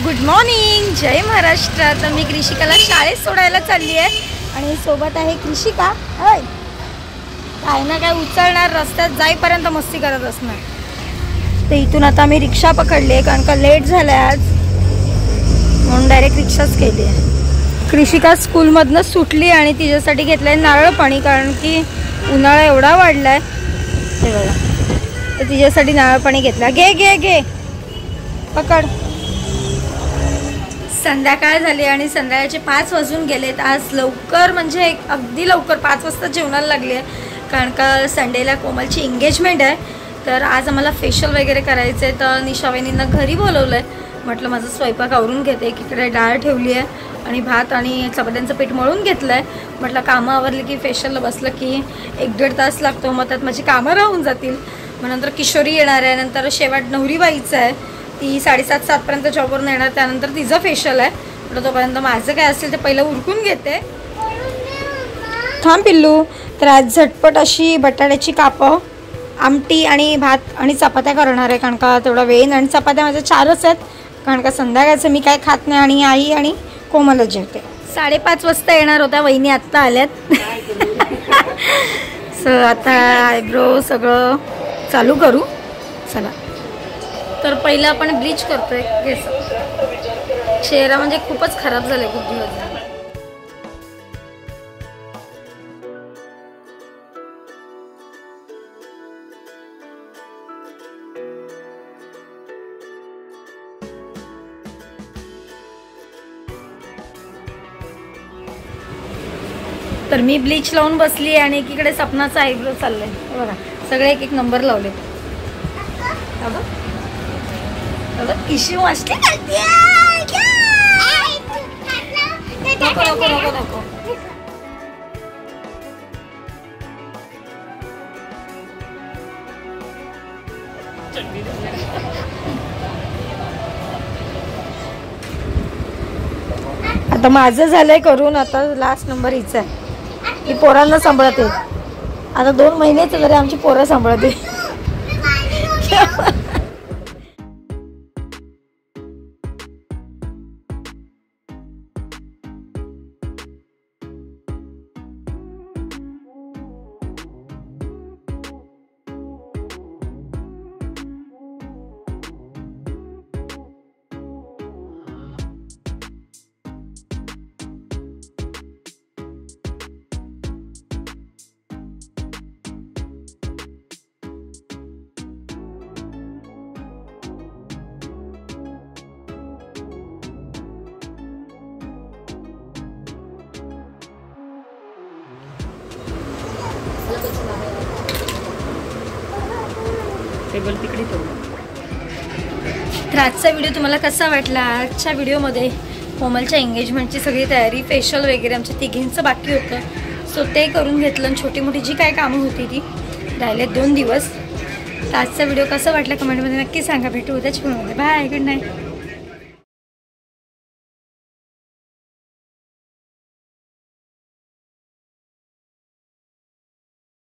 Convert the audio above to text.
Good morning, जय महाराष्ट्र। तर मी कृषिकाला शाळेत सोडायला चालली आहे आणि सोबत आहे कृषिका। काय ना काय उचलणार, रस्त्यात जाईपर्यंत मस्ती करत असणार। तर इथून आता मी रिक्षा पकडली आहे कारण का लेट झालं आज, म्हणून डायरेक्ट रिक्षाच केली आहे। कृषिका स्कूलमधनं सुटली आणि तिच्यासाठी घेतलं आहे नारळ पाणी, कारण की उन्हाळा एवढा वाढला आहे ते बघा। तर तिच्यासाठी नारळ पाणी घेतला। घे घे घे, पकड। संध्याकाळ झाली आणि संध्याकाळचे 5 वाजून गेलेत। आज लवकर म्हणजे अगदी लवकर 5 वाजता जेवणाला लागली आहे, कारण का संडेला कोमलची एंगेजमेंट आहे। तर आज आम्हाला फेशियल वगैरे करायचं आहे। तर निशावहिनींना घरी बोलवलं आहे। म्हटलं माझं स्वयंपाक आवरून घेते। एकीकडे डाळ ठेवली आहे आणि भात आणि चपात्यांचं पीठ मळून घेतलं आहे। म्हटलं कामं आवरली की फेशियलला बसलं की 1-1.5 तास लागतो, मग त्यात माझी कामं राहून जातील। मग नंतर किशोरी येणार आहे, नंतर शेवट नवरीबाईचं आहे, ती 7:30-7 पर्यंत जॉबवरून येणार, त्यानंतर तिचं फेशियल आहे। म्हटलं तोपर्यंत माझं काय असेल ते पहिलं उरकून घेते। थांब पिल्लू। तर आज झटपट अशी बटाट्याची कापं, आमटी आणि भात आणि चपात्या करणार आहे, कारण का तेवढा वेळ। आणि चपात्या माझ्या 4च आहेत, कारण का संध्याकाळचं मी काय खात नाही आणि आई आणि कोमलच जेवते। 5:30 वाजता येणार होत्या, वहिनी आत्ता आल्यात। सो आता आयब्रो सगळं चालू करू, चला। तर पहिलं आपण ब्लीच करतोय केस। चेहरा म्हणजे खूपच खराब झालाय खूप दिवस झाले। तर मी ब्लीच लावून बसली आणि एकीकडे सपनाचा आयब्रो चाललाय बघा। सगळे एक नंबर लावले। इशू असते आता माझं झालंय करून, आता लास्ट नंबर हिचा आहे। ही पोरांना सांभाळते। आता 2 महिनेच जरी आमची पोरं सांभाळते। टेबल तिकडे तर आजचा व्हिडिओ तुम्हाला कसा वाटला? आजच्या व्हिडिओमध्ये कोमलच्या एंगेजमेंटची सगळी तयारी, फेशियल वगैरे आमच्या तिघींचं बाकी होतं, सो ते करून घेतलं। छोटी मोठी जी काय कामं होती ती राहिले 2 दिवस। तर आजचा व्हिडिओ कसा वाटला कमेंटमध्ये नक्की सांगा। भेटू उद्याच्या व्हिडिओमध्ये। Bye, good night.